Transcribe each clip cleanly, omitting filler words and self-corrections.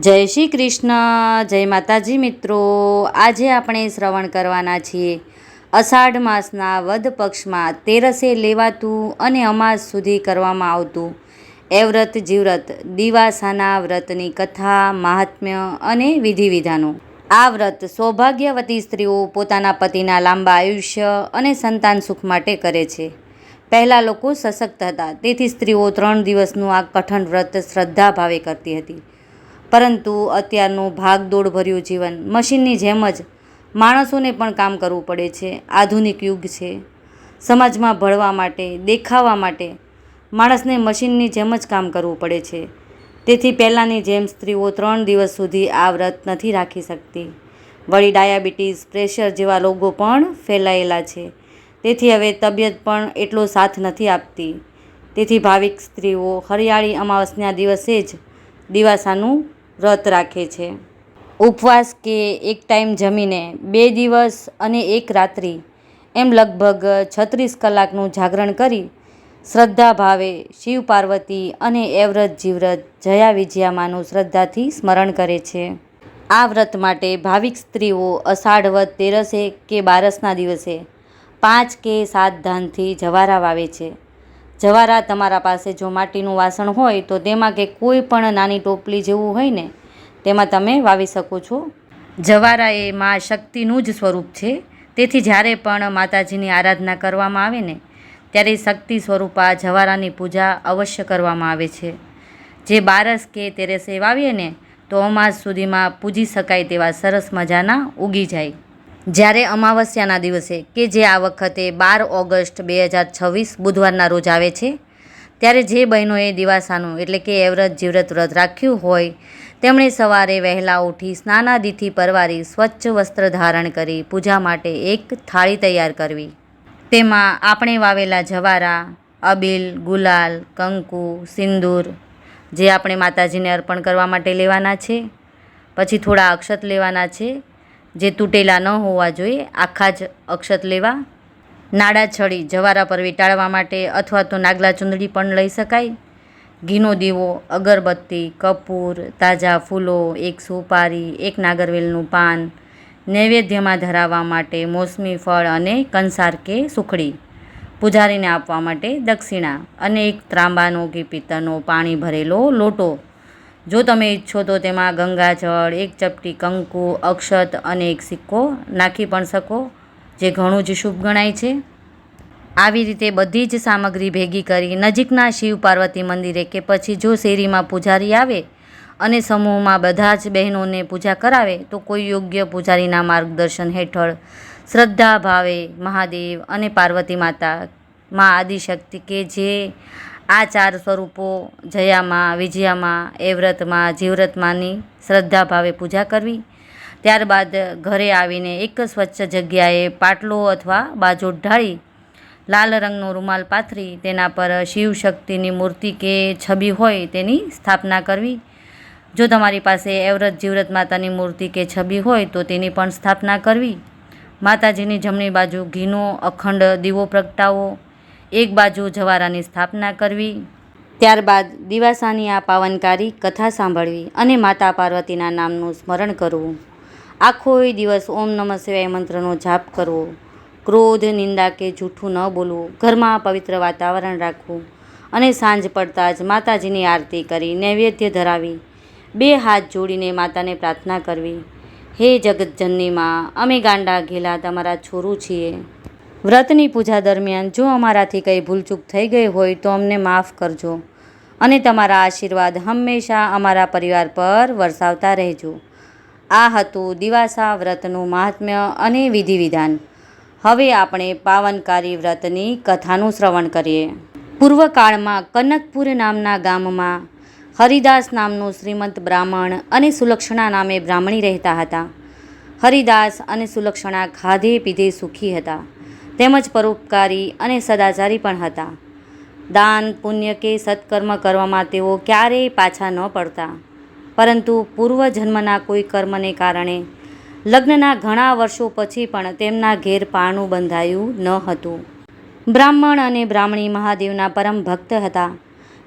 જય શ્રી કૃષ્ણ, જય માતાજી મિત્રો. આજે આપણે શ્રવણ કરવાના છીએ અષાઢ માસના વદ પક્ષમાં તેરસે લેવાતું અને અમાસ સુધી કરવામાં આવતું એ વ્રત જીવ્રત દિવાસાના વ્રતની કથા, મહાત્મ્ય અને વિધિ વિધાનો. આ વ્રત સૌભાગ્યવતી સ્ત્રીઓ પોતાના પતિના લાંબા આયુષ્ય અને સંતાન સુખ માટે કરે છે. પહેલાં લોકો સશક્ત હતા, તેથી સ્ત્રીઓ 3 દિવસનું આ કઠણ વ્રત શ્રદ્ધા ભાવે કરતી હતી. પરંતુ અત્યારનું ભાગદોડભર્યું જીવન, મશીનની જેમ જ માણસોને પણ કામ કરવું પડે છે. આધુનિક યુગ છે. સમાજમાં ભળવા માટે, દેખાવા માટે માણસને મશીનની જેમ જ કામ કરવું પડે છે. તેથી પહેલાંની જેમ સ્ત્રીઓ 3 દિવસ સુધી આ વ્રત નથી રાખી શકતી. વળી ડાયાબિટીસ, પ્રેશર જેવા રોગો પણ ફેલાયેલા છે. તેથી હવે તબિયત પણ એટલો સાથ નથી આપતી. તેથી ભાવિક સ્ત્રીઓ હરિયાળી અમાવસના દિવસે જ દિવાસાનું વ્રત રાખે છે. ઉપવાસ કે એક ટાઈમ જમીને 2 દિવસ અને 1 રાત્રિ એમ લગભગ 36 કલાકનું જાગરણ કરી શ્રદ્ધા ભાવે શિવ પાર્વતી અને એ વ્રત જીવ્રત જયા વિજયામાનું શ્રદ્ધાથી સ્મરણ કરે છે. આ વ્રત માટે ભાવિક સ્ત્રીઓ અષાઢ વદ તેરસે કે બારસના દિવસે 5 કે 7 ધાનથી જવારા વાવે છે. જવારા તમારા પાસે જો માટીનું વાસણ હોય તો તેમાં, કે કોઈ પણ નાની ટોપલી જેવું હોય ને તેમાં તમે વાવી શકો છો. જવારા એ મા શક્તિનું જ સ્વરૂપ છે. તેથી જ્યારે પણ માતાજીની આરાધના કરવામાં આવે ને ત્યારે શક્તિ સ્વરૂપા જવારાની પૂજા અવશ્ય કરવામાં આવે છે. જે બારસ કે તેરસે વાવીએ ને તો અમાસ સુધીમાં પૂજી શકાય તેવા સરસ મજાના ઉગી જાય. જ્યારે અમાવસ્યાના દિવસે, કે જે આ વખતે 12 ઓગસ્ટ 2026 બુધવારના રોજ આવે છે, ત્યારે જે બહેનોએ દિવાસાનું એટલે કે એ વ્રત જીવ્રત વ્રત રાખ્યું હોય તેમણે સવારે વહેલા ઉઠી સ્નાનાદિથી પરવારી સ્વચ્છ વસ્ત્ર ધારણ કરી પૂજા માટે એક થાળી તૈયાર કરવી. તેમાં આપણે વાવેલા જવારા, અબીલ, ગુલાલ, કંકુ, સિંદૂર જે આપણે માતાજીને અર્પણ કરવા માટે લેવાના છે. પછી થોડા અક્ષત લેવાના છે, જે તૂટેલા ન હોવા જોઈએ, આખા જ અક્ષત લેવા. નાડા છડી જવારા પર વીંટાળવા માટે અથવા તો નાગલા ચૂંદડી પણ લઈ શકાય. ઘીનો દીવો, અગરબત્તી, કપૂર, તાજા ફૂલો, 1 સુપારી, 1 નાગરવેલનું પાન, નૈવેદ્યમાં ધરાવવા માટે મોસમી ફળ અને કંસાર કે સુખડી, પૂજારીને આપવા માટે દક્ષિણા અને 1 ત્રાંબાનો કે પિત્તળનો પાણી ભરેલો લોટો. જો તમે ઈચ્છો તો તેમાં ગંગાજળ, 1 ચપટી કંકુ, અક્ષત અને 1 સિક્કો નાખી પણ શકો, જે ઘણું જ શુભ ગણાય છે. આવી રીતે બધી જ સામગ્રી ભેગી કરી નજીકના શિવ પાર્વતી મંદિરે કે પછી જો શેરીમાં પૂજારી આવે અને સમૂહમાં બધા જ બહેનોને પૂજા કરાવે તો કોઈ યોગ્ય પૂજારીના માર્ગદર્શન હેઠળ શ્રદ્ધા ભાવે મહાદેવ અને પાર્વતી માતા, મા આદિશક્તિ, કે જે આ 4 સ્વરૂપો જયામાં, વિજયામાં, એ વ્રતમાં, જીવ્રતમાંની શ્રદ્ધા ભાવે પૂજા કરવી. ત્યારબાદ ઘરે આવીને એક સ્વચ્છ જગ્યાએ પાટલો અથવા બાજોટ ઢાળી લાલ રંગનો રૂમાલ પાથરી તેના પર શિવ શક્તિની મૂર્તિ કે છબી હોય તેની સ્થાપના કરવી. જો તમારી પાસે એ વ્રત જીવ્રત માતાની મૂર્તિ કે છબી હોય તો તેની પણ સ્થાપના કરવી. માતાજીની જમણી બાજુ ઘીનો અખંડ દીવો પ્રગટાવો. એક બાજુ જવારાની સ્થાપના કરવી. ત્યારબાદ દિવાસાની આ પાવનકારી કથા સાંભળવી અને માતા પાર્વતીના નામનું સ્મરણ કરવું. આખો દિવસ ઓમ નમઃ શિવાય મંત્રનો જાપ કરવો. ક્રોધ, નિંદા કે જૂઠું ન બોલવું. ઘરમાં પવિત્ર વાતાવરણ રાખવું અને સાંજ પડતાં જ માતાજીની આરતી કરી નૈવેદ્ય ધરાવી 2 હાથ જોડીને માતાને પ્રાર્થના કરવી. હે જગતજનની માં, અમે ગાંડા ઘેલા તમારા છોરું છીએ. વ્રતની પૂજા દરમિયાન જો અમારાથી કંઈ ભૂલચૂક થઈ ગઈ હોય તો અમને માફ કરજો અને તમારા આશીર્વાદ હંમેશા અમારા પરિવાર પર વરસાવતા રહેજો. આ હતું દિવાસા વ્રતનું મહાત્મ્ય અને વિધિ વિધાન. હવે આપણે પાવનકારી વ્રતની કથાનું શ્રવણ કરીએ. પૂર્વકાળમાં કનકપુર નામના ગામમાં હરિદાસ નામનું શ્રીમંત બ્રાહ્મણ અને સુલક્ષણા નામે બ્રાહ્મણી રહેતા હતા. હરિદાસ અને સુલક્ષણા ખાધે પીધે સુખી હતા, તેમજ પરોપકારી અને સદાચારી પણ હતા. દાન, પુણ્ય કે સત્કર્મ કરવામાં તેઓ ક્યારેય પાછા ન પડતા. પરંતુ પૂર્વજન્મના કોઈ કર્મને કારણે લગ્નના ઘણા વર્ષો પછી પણ તેમના ઘેર પારણું બંધાયું ન હતું. બ્રાહ્મણ અને બ્રાહ્મણી મહાદેવના પરમ ભક્ત હતા.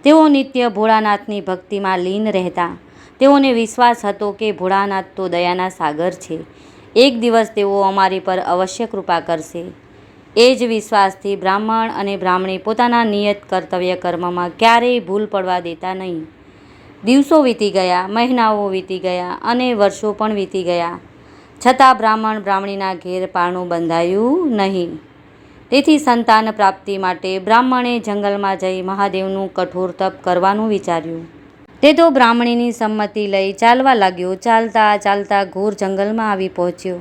તેઓ નિત્ય ભોળાનાથની ભક્તિમાં લીન રહેતા. તેઓને વિશ્વાસ હતો કે ભોળાનાથ તો દયાના સાગર છે. એક દિવસ તેઓ અમારી પર અવશ્ય કૃપા કરશે. એ જ વિશ્વાસથી બ્રાહ્મણ અને બ્રાહ્મણી પોતાના નિયત કર્તવ્ય કર્મમાં ક્યારેય ભૂલ પડવા દેતા નહીં. દિવસો વીતી ગયા, મહિનાઓ વીતી ગયા અને વર્ષો પણ વીતી ગયા, છતાં બ્રાહ્મણ બ્રાહ્મણીના ઘેર પારણું બંધાયું નહીં. તેથી સંતાન પ્રાપ્તિ માટે બ્રાહ્મણે જંગલમાં જઈ મહાદેવનું કઠોર તપ કરવાનું વિચાર્યું. તે તો બ્રાહ્મણીની સંમતિ લઈ ચાલવા લાગ્યો. ચાલતા ચાલતા ઘોર જંગલમાં આવી પહોંચ્યો.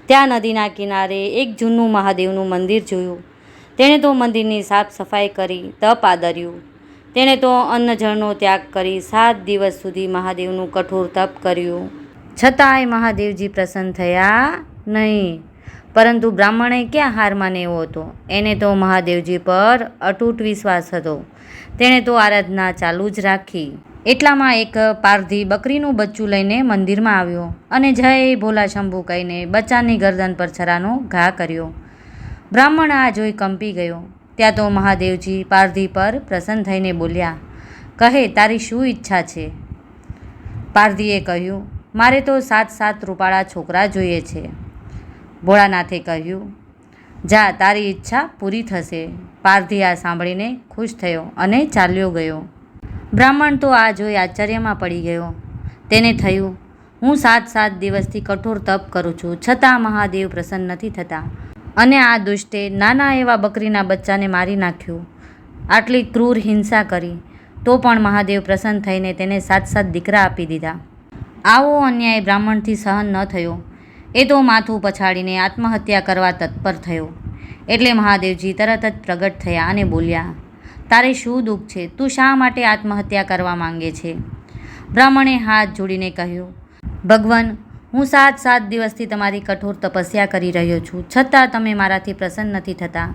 ત્યાં નદીના કિનારે એક જૂનું મહાદેવનું મંદિર જોયું. તેણે તો મંદિરની સાફ સફાઈ કરી, તપ આદર્યું. તેણે તો અન્ન જળનો ત્યાગ કરી 7 દિવસ સુધી મહાદેવનું કઠોર તપ કર્યું. છતાંય મહાદેવજી પ્રસન્ન થયા નહીં. પરંતુ બ્રાહ્મણે ક્યાં હાર માનેવો હતો. એને તો મહાદેવજી પર અતૂટ વિશ્વાસ હતો. તેણે તો આરાધના ચાલુ જ રાખી. એટલામાં એક પારધી બકરીનું બચ્ચું લઈને મંદિરમાં આવ્યો અને જય ભોલા શંભુ કહીને બચ્ચાની ગરદન પર છરાનો ઘા કર્યો. બ્રાહ્મણ આ જોઈ કંપી ગયો. ત્યાં તો મહાદેવજી પારધી પર પ્રસન્ન થઈને બોલ્યા, કહે, તારી શું ઈચ્છા છે? પારધીએ કહ્યું, મારે તો 7 રૂપાળા છોકરા જોઈએ છે. ભોળાનાથે કહ્યું, જા, તારી ઈચ્છા પૂરી થશે. પારધી આ સાંભળીને ખુશ થયો અને ચાલ્યો ગયો. બ્રાહ્મણ તો આ જોઈ આશ્ચર્યમાં પડી ગયો. તેને થયું, હું 7 દિવસથી કઠોર તપ કરું છું, છતાં મહાદેવ પ્રસન્ન નથી થતા અને આ દુષ્ટે નાના એવા બકરીના બચ્ચાને મારી નાખ્યું. આટલી ક્રૂર હિંસા કરી તો પણ મહાદેવ પ્રસન્ન થઈને તેને 7 દીકરા આપી દીધા. આવો અન્યાય બ્રાહ્મણથી સહન ન થયો. એ તો માથું પછાડીને આત્મહત્યા કરવા તત્પર થયો. એટલે મહાદેવજી તરત જ પ્રગટ થયા અને બોલ્યા, તારે શું દુઃખ છે? તું શા માટે આત્મહત્યા કરવા માંગે છે? બ્રાહ્મણે હાથ જોડીને કહ્યું, ભગવાન, હું 7 દિવસથી તમારી કઠોર તપસ્યા કરી રહ્યો છું, છતાં તમે મારાથી પ્રસન્ન નથી થતા.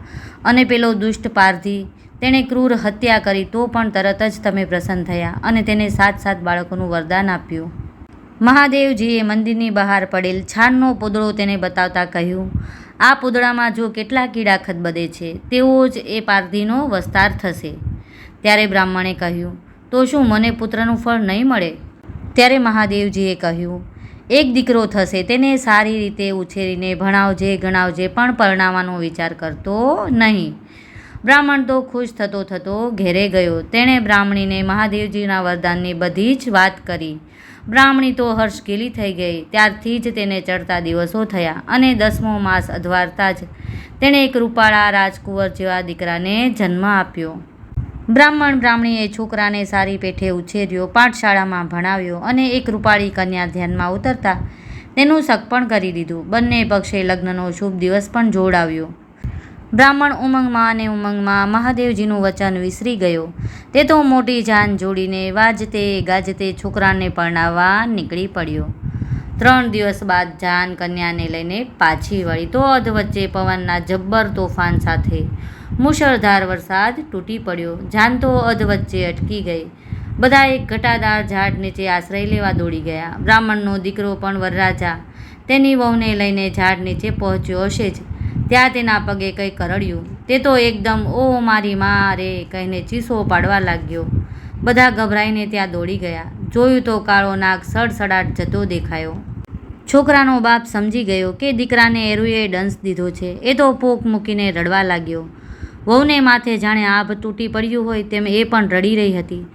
અને પેલો દુષ્ટ પારધી, તેણે ક્રૂર હત્યા કરી તો પણ તરત જ તમે પ્રસન્ન થયા અને તેને 7 બાળકોનું વરદાન આપ્યું. મહાદેવજીએ મંદિરની બહાર પડેલ છાણનો પૂતળો તેને બતાવતા કહ્યું, આ પૂતળામાં જો કેટલા કીડા ખદબદે છે, તેવો જ એ પારધીનો વસ્તાર થશે. ત્યારે બ્રાહ્મણે કહ્યું, તો શું મને પુત્રનું ફળ નહીં મળે? ત્યારે મહાદેવજીએ કહ્યું, એક દીકરો થશે, તેને સારી રીતે ઉછેરીને ભણાવજે ગણાવજે, પણ પરણાવવાનો વિચાર કરતો નહીં. બ્રાહ્મણ તો ખુશ થતો થતો ઘેરે ગયો. તેણે બ્રાહ્મણીને મહાદેવજીના વરદાનની બધી જ વાત કરી. બ્રાહ્મણી તો હર્ષગીલી થઈ ગઈ. ત્યારથી જ તેને ચડતા દિવસો થયા અને 10મો માસ અધવારતા જ તેણે એક રૂપાળા રાજકુંવર જેવા દીકરાને જન્મ આપ્યો. બ્રાહ્મણ બ્રાહ્મણીએ છોકરાને સારી પેઠે ઉછેર્યો, પાઠશાળામાં ભણાવ્યો અને એક રૂપાળી કન્યા ધ્યાનમાં ઉતરતા તેનું સગપણ કરી દીધું. બંને પક્ષે લગ્નનો શુભ દિવસ પણ જોડાવ્યો. બ્રાહ્મણ ઉમંગમાં અને ઉમંગમાં મહાદેવજીનું વચન વિસરી ગયો. તે તો મોટી જાન જોડીને વાજતે ગાજતે છોકરાને પરણાવવા નીકળી પડ્યો. 3 દિવસ બાદ જાન કન્યાને લઈને પાછી વળી તો અધવચ્ચે પવનના જબ્બર તોફાન સાથે મુશળધાર વરસાદ તૂટી પડ્યો. જાન તો અધવચ્ચે અટકી ગઈ. બધા એક ઘટાદાર ઝાડ નીચે આશ્રય લેવા દોડી ગયા. બ્રાહ્મણનો દીકરો પણ વરરાજા તેની વહુને લઈને ઝાડ નીચે પહોંચ્યો હશે જ ત્યાં તેના પગે કંઈ કરડ્યું. તે તો એકદમ ઓ મારી મા રે કહીને ચીસો પાડવા લાગ્યો. બધા ગભરાઈને ત્યાં દોડી ગયા. જોયું તો કાળો નાગ સડસડાટ જતો દેખાયો. છોકરાનો બાપ સમજી ગયો કે દીકરાને એરુએ દંશ દીધો છે. એ તો પોક મૂકીને રડવા લાગ્યો. વહુને માથે જાણે આભ તૂટી પડ્યું હોય તેમ એ પણ રડી રહી હતી.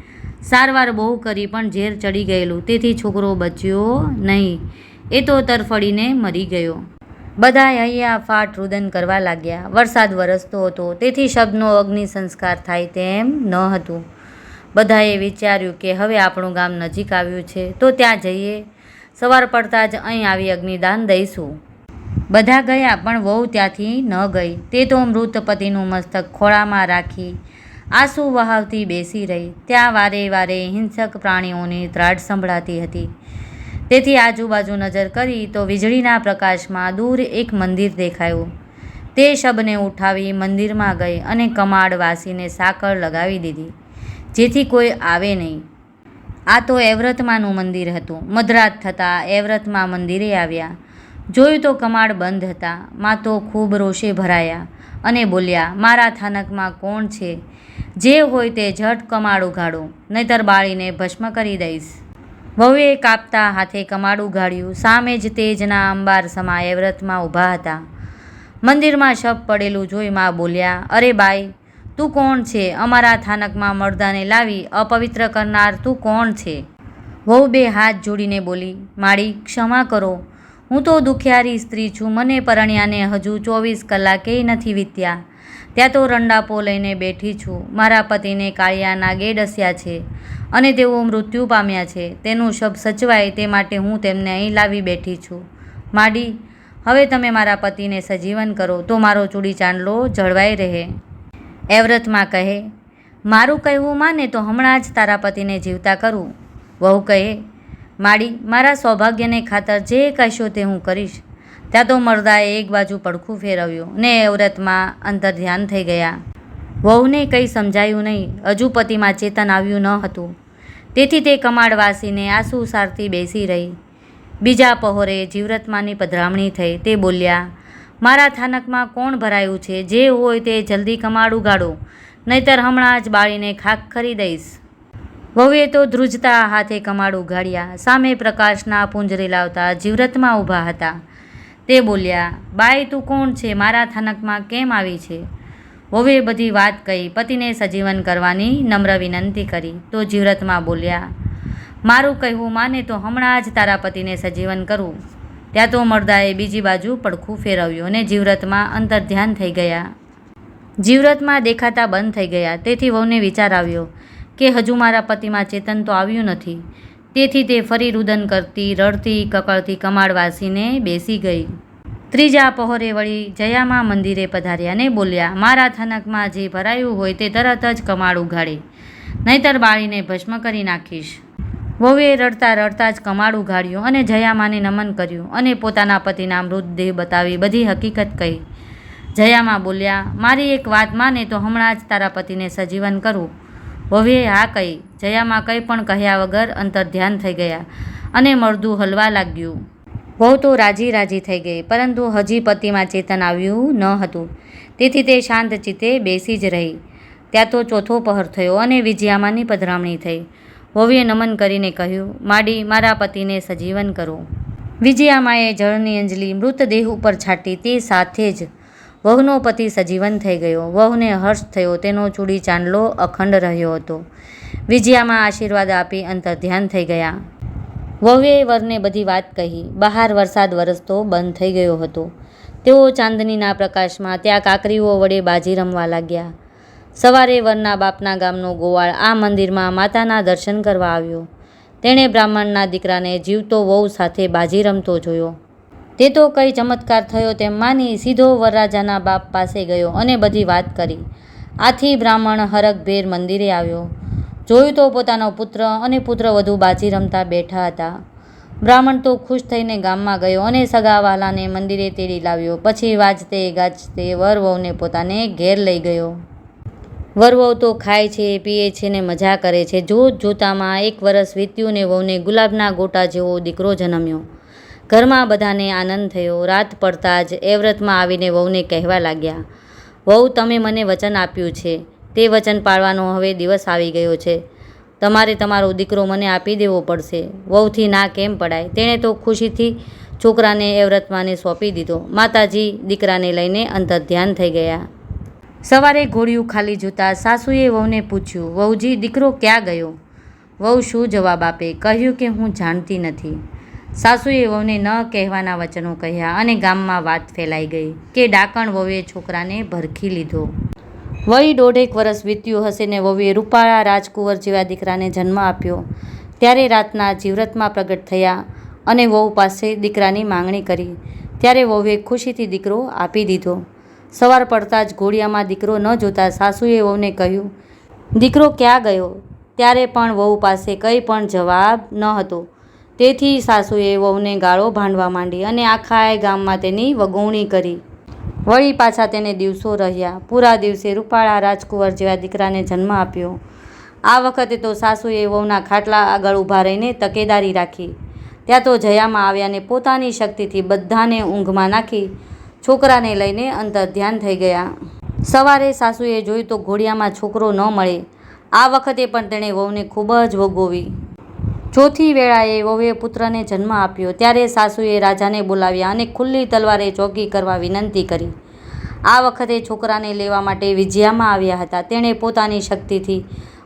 સારવાર બહુ કરી પણ ઝેર ચડી ગયેલું, તેથી છોકરો બચ્યો નહીં. એ તો તરફડીને મરી ગયો. બધાએ અહીંયા ફાટ રુદન કરવા લાગ્યા. વરસાદ વરસતો હતો, તેથી શબનો અગ્નિ સંસ્કાર થાય તેમ ન હતું. બધાએ વિચાર્યું કે હવે આપણું ગામ નજીક આવ્યું છે તો ત્યાં જઈએ. સવાર પડતા જ અહીં આવી અગ્નિદાન દઈશું. બધા ગયા, પણ વહુ ત્યાંથી ન ગઈ. તે તો મૃત પતિનું મસ્તક ખોળામાં રાખી આંસુ વહાવતી બેસી રહી. ત્યાં વારે વારે હિંસક પ્રાણીઓની ત્રાડ સંભળાતી હતી. તેથી આજુબાજુ નજર કરી તો વીજળીના પ્રકાશમાં દૂર એક મંદિર દેખાયું. તે શબને ઉઠાવી મંદિરમાં ગઈ અને કમાડ વાસીને સાકળ લગાવી દીધી, જેથી કોઈ આવે નહીં. આ તો એવ્રતમાનું મંદિર હતું. મધરાત થતાં એવ્રતમાં મંદિરે આવ્યા. જોયું તો કમાડ બંધ હતા. માં તો ખૂબ રોષે ભરાયા અને બોલ્યા, મારા થાનકમાં કોણ છે? જે હોય તે ઝટ કમાડ ઉઘાડો, નહીતર બાળીને ભસ્મ કરી દઈશ. વહુએ કાપતા હાથે કમાડું ગાળ્યું. સામે જ તેજના અંબાર સમા એ વ્રતમાં ઊભા હતા. મંદિરમાં શબ પડેલું જોઈ મા બોલ્યા, અરે બાઈ, તું કોણ છે? અમારા થાનકમાં મર્દાને લાવી અપવિત્ર કરનાર તું કોણ છે? વહુ બે હાથ જોડીને બોલી, માડી ક્ષમા કરો, હું તો દુખિયારી સ્ત્રી છું. મને પરણ્યાને હજુ 24 કલાકેય નથી વીત્યા, ત્યાં તો રંડાપો લઈને બેઠી છું. મારા પતિને કાળિયા નાગે ડસ્યા છે અને તેઓ મૃત્યુ પામ્યા છે. તેનું શબ સચવાય તે માટે હું તેમને અહીં લાવી બેઠી છું. માડી, હવે તમે મારા પતિને સજીવન કરો તો મારો ચૂડી ચાંદલો જળવાઈ રહે. એ વ્રતમાં કહે, મારું કહેવું માને તો હમણાં જ તારા પતિને જીવતા કરું. વહુ કહે, માડી, મારા સૌભાગ્યને ખાતર જે કહેશો તે હું કરીશ. ત્યાં તો મર્દાએ એક બાજુ પડખું ફેરવ્યું ને એ વ્રતમાં અંતર્ધ્યાન થઈ ગયા. વહુને કંઈ સમજાયું નહીં. હજુ પતિમાં ચેતન આવ્યું ન હતું, તેથી તે કમાડ વાસીને આંસુ સારતી બેસી રહી. બીજા પહોરે જીવ્રતમાંની પધરામણી થઈ. તે બોલ્યા, મારા થાનકમાં કોણ ભરાયું છે? જે હોય તે જલ્દી કમાડ ઉગાડો, નહીતર હમણાં જ બાળીને ખાખ કરી દઈશ. વહુએ તો ધ્રુજતા હાથે કમાડ ઉગાડ્યા. સામે પ્રકાશના પુંજ રેલાવતા જીવ્રતમાં ઊભા હતા. તે બોલ્યા, બાઈ, તું કોણ છે? મારા થાનકમાં કેમ આવી છે? વહુએ બધી વાત કહી. પતિને સજીવન કરવાની નમ્ર વિનંતી કરી. તો જીવ્રતમાં બોલ્યા, મારું કહેવું માને તો હમણાં જ તારા પતિને સજીવન કરું. ત્યાં તો મર્દાએ બીજી બાજુ પડખું ફેરવ્યું અને જીવ્રતમાં અંતર્ધ્યાન થઈ ગયા. જીવ્રતમાં દેખાતા બંધ થઈ ગયા. તેથી વહુને વિચાર આવ્યો કે હજુ મારા પતિમાં ચેતન તો આવ્યું નથી. તેથી તે ફરી રુદન કરતી, રડતી, કકળતી કમાડ વાસીને બેસી ગઈ. ત્રીજા પહોરે વળી જયામાં મંદિરે પધાર્યા ને બોલ્યા, મારા થાનકમાં જે ભરાયું હોય તે તરત જ કમાડ ઉઘાડે, નહીતર બાળીને ભસ્મ કરી નાખીશ. વહુએ રડતા રડતા જ કમાડ ઉઘાડ્યું અને જયામાને નમન કર્યું અને પોતાના પતિના મૃતદેહ બતાવી બધી હકીકત કહી. જયામા બોલ્યા, મારી એક વાત માને તો હમણાં જ તારા પતિને સજીવન કરું. વહુએ હા કહી. જયામા કંઈ પણ કહ્યા વગર અંતર્ધ્યાન થઈ ગયા અને મળદું હલવા લાગ્યું. વહુ તો રાજી રાજી થઈ ગઈ, પરંતુ હજી પતિમાં ચેતન આવ્યું ન હતું. તેથી તે શાંત ચિત્તે બેસી જ રહી. ત્યાં તો ચોથો પહર થયો અને વિજયામાની પધરામણી થઈ. વહુએ નમન કરીને કહ્યું, માડી, મારા પતિને સજીવન કરો. વિજયામાએ જળની અંજલિ મૃતદેહ ઉપર છાંટી. તે સાથે જ વહુનો પતિ સજીવન થઈ ગયો. વહુને હર્ષ થયો. તેનો ચૂડી ચાંદલો અખંડ રહ્યો હતો. વિજયામાં આશીર્વાદ આપી અંતર્ધ્યાન થઈ ગયા. વહુએ વરને બધી વાત કહી. બહાર વરસાદ વરસતો બંધ થઈ ગયો હતો. તેઓ ચાંદનીના પ્રકાશમાં ત્યાં કાંકરીઓ વડે બાજી રમવા લાગ્યા. સવારે વરના બાપના ગામનો ગોવાળ આ મંદિરમાં માતાના દર્શન કરવા આવ્યો. તેણે બ્રાહ્મણના દીકરાને જીવતો વહુ સાથે બાજી રમતો જોયો. તે તો કંઈ ચમત્કાર થયો તેમ માની સીધો વરરાજાના બાપ પાસે ગયો અને બધી વાત કરી. આથી બ્રાહ્મણ હરખભેર મંદિરે આવ્યો. જોયું તો પોતાનો પુત્ર અને પુત્રવધુ બાજી રમતા બેઠા હતા. બ્રાહ્મણ તો ખુશ થઈને ગામમાં ગયો અને સગાવાલાને મંદિરે તેડી લાવ્યો. પછી વાજતે ગાજતે વર વહુને પોતાને ઘેર લઈ ગયો. વર વહુ તો ખાય છે, પીએ છે ને મજા કરે છે. જોત જોતામાં 1 વર્ષ વીત્યું ને વહુને ગુલાબના ગોટા જેવો દીકરો જન્મ્યો. ઘરમાં બધાને આનંદ થયો. રાત પડતા જ એ વ્રતમાં આવીને વહુને કહેવા લાગ્યા, વહુ, તમે મને વચન આપ્યું છે તે વચન પાળવાનો હવે દિવસ આવી ગયો છે. તમારે તમારો દીકરો મને આપી દેવો પડશે. વહુથી ના કેમ પડાય? તેણે તો ખુશીથી છોકરાને એ વ્રતમાંને સોંપી દીધો. માતાજી દીકરાને લઈને અંતર્ધ્યાન થઈ ગયા. સવારે ઘોડિયું ખાલી જોતા સાસુએ વહુને પૂછ્યું, વહુજી, દીકરો ક્યાં ગયો? વહુ શું જવાબ આપે? કહ્યું કે હું જાણતી નથી. સાસુએ વહુને ન કહેવાના વચનો કહ્યા અને ગામમાં વાત ફેલાઈ ગઈ કે ડાકણ વહુએ છોકરાને ભરખી લીધો. વળી 1.5 વર્ષ વીત્યું હશે ને વહુએ રૂપાળા રાજકુંવર જેવા દીકરાને જન્મ આપ્યો. ત્યારે રાતના જીવ્રતમાં પ્રગટ થયા અને વહુ પાસે દીકરાની માંગણી કરી. ત્યારે વહુએ ખુશીથી દીકરો આપી દીધો. સવાર પડતા જ ઘોડિયામાં દીકરો ન જોતા સાસુએ વહુને કહ્યું, દીકરો ક્યાં ગયો? ત્યારે પણ વહુ પાસે કંઈ પણ જવાબ ન હતો. તેથી સાસુએ વહુને ગાળો ભાંડવા માંડી અને આખા ગામમાં તેની વગોવણી કરી. વળી પાછા તેને દિવસો રહ્યા. પૂરા દિવસે રૂપાળા રાજકુંવર જેવા દીકરાને જન્મ આપ્યો. આ વખતે તો સાસુએ વહુના ખાટલા આગળ ઊભા રહીને તકેદારી રાખી. ત્યાં તો જયામાં આવ્યા ને પોતાની શક્તિથી બધાને ઊંઘમાં નાખી છોકરાને લઈને અંતર્ધ્યાન થઈ ગયા. સવારે સાસુએ જોયું તો ઘોડિયામાં છોકરો ન મળે. આ વખતે પણ તેણે વહુને ખૂબ જ વગોવી. ચોથી વેળાએ વહુએ પુત્રને જન્મ આપ્યો ત્યારે સાસુએ રાજાને બોલાવ્યા અને ખુલ્લી તલવારે ચોકી કરવા વિનંતી કરી. આ વખતે છોકરાને લેવા માટે વિજયામાં આવ્યા હતા. તેણે પોતાની શક્તિથી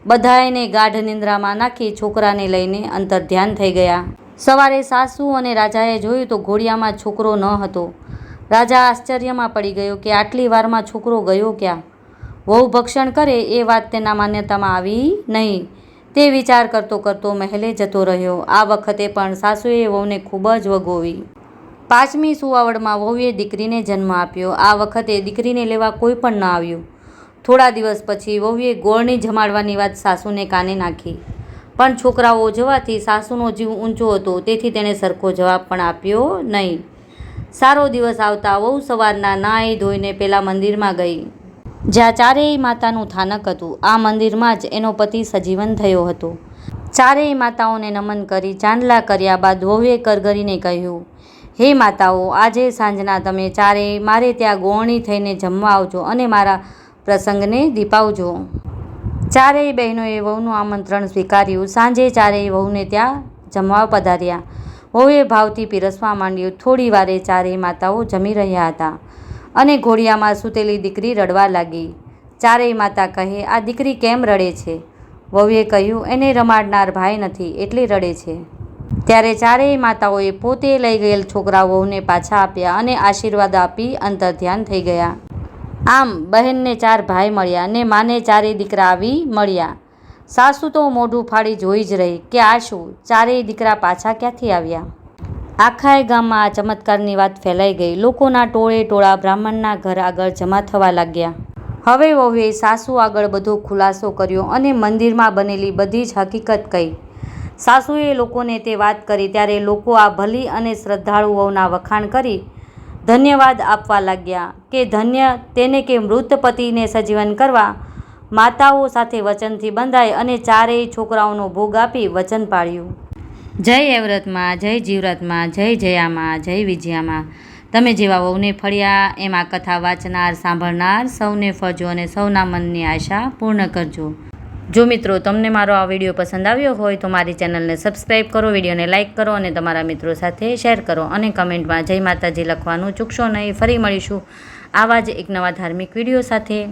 બધાયને ગાઢ નિંદ્રામાં નાખી છોકરાને લઈને અંતર્ધ્યાન થઈ ગયા. સવારે સાસુ અને રાજાએ જોયું તો ઘોડિયામાં છોકરો ન હતો. રાજા આશ્ચર્યમાં પડી ગયો કે આટલી વારમાં છોકરો ગયો ક્યાં? વહુ ભક્ષણ કરે એ વાત તેના માન્યતામાં આવી નહીં. તે વિચાર કરતો કરતો મહેલે જતો રહ્યો. આ વખતે પણ સાસુએ વહુને ખૂબ જ વગોવી. 5મી સુવાવડમાં વહુએ દીકરીને જન્મ આપ્યો. આ વખતે દીકરીને લેવા કોઈ પણ ન આવ્યું. થોડા દિવસ પછી વહુએ ગોળણી જમાડવાની વાત સાસુને કાને નાખી, પણ છોકરાઓ જવાથી સાસુનો જીવ ઊંચો હતો તેથી તેણે સરખો જવાબ પણ આપ્યો નહીં. સારો દિવસ આવતા વહુ સવારના નાહી ધોઈને પેલા મંદિરમાં ગઈ જ્યાં ચારેય માતાનું થાનક હતું. આ મંદિરમાં જ એનો પતિ સજીવન થયો હતો. ચારેય માતાઓને નમન કરી ચાંદલા કર્યા બાદ વહુએ કરગરીને કહ્યું, હે માતાઓ, આજે સાંજના તમે ચારેય મારે ત્યાં ગોળણી થઈને જમવા આવજો અને મારા પ્રસંગને દીપાવજો. ચારેય બહેનોએ વહુનું આમંત્રણ સ્વીકાર્યું. સાંજે ચારેય વહુને ત્યાં જમવા પધાર્યા. વહુએ ભાવથી પીરસવા માંડ્યું. થોડી વારે ચારેય માતાઓ જમી રહ્યા હતા અને ઘોડિયામાં સૂતેલી દીકરી રડવા લાગી. ચારેય માતા કહે, આ દીકરી કેમ રડે છે? વહુએ કહ્યું, એને રમાડનાર ભાઈ નથી એટલે રડે છે. ત્યારે ચારેય માતાઓએ પોતે લઈ ગયેલ છોકરા વહુને પાછા આપ્યા અને આશીર્વાદ આપી અંતર્ધ્યાન થઈ ગયા. આમ બહેનને 4 ભાઈ મળ્યા ને માને 4 દીકરા આવી મળ્યા. સાસુ તો મોઢું ફાડી જોઈ જ રહી કે આ શું, 4 દીકરા પાછા ક્યાંથી આવ્યા? આખાય ગામમાં આ ચમત્કારની વાત ફેલાઈ ગઈ. લોકોના ટોળે ટોળા બ્રાહ્મણના ઘર આગળ જમા થવા લાગ્યા. હવે વહુએ સાસુ આગળ બધો ખુલાસો કર્યો અને મંદિરમાં બનેલી બધી જ હકીકત કહી. સાસુએ લોકોને તે વાત કરી ત્યારે લોકો આ ભલી અને શ્રદ્ધાળુ વહુના વખાણ કરી ધન્યવાદ આપવા લાગ્યા કે ધન્ય તેને કે મૃત પતિને સજીવન કરવા માતાઓ સાથે વચનથી બંધાય અને 4 છોકરાઓનો ભોગ આપી વચન પાળ્યું. જય એવ્રતમાં, જય જીવરતમાં, જય જયામાં, જય વિજયામાં. તમે જેવા વહુને ફળ્યા એમ આ કથા વાંચનાર સાંભળનાર સૌને ફળજો અને સૌના મનની આશા પૂર્ણ કરજો. જો મિત્રો તમને મારો આ વિડીયો પસંદ આવ્યો હોય તો મારી ચેનલને સબસ્ક્રાઈબ કરો, વિડીયોને લાઇક કરો અને તમારા મિત્રો સાથે શેર કરો અને કમેન્ટમાં જય માતાજી લખવાનું ચૂકશો નહીં. ફરી મળીશું આવા જ એક નવા ધાર્મિક વિડીયો સાથે.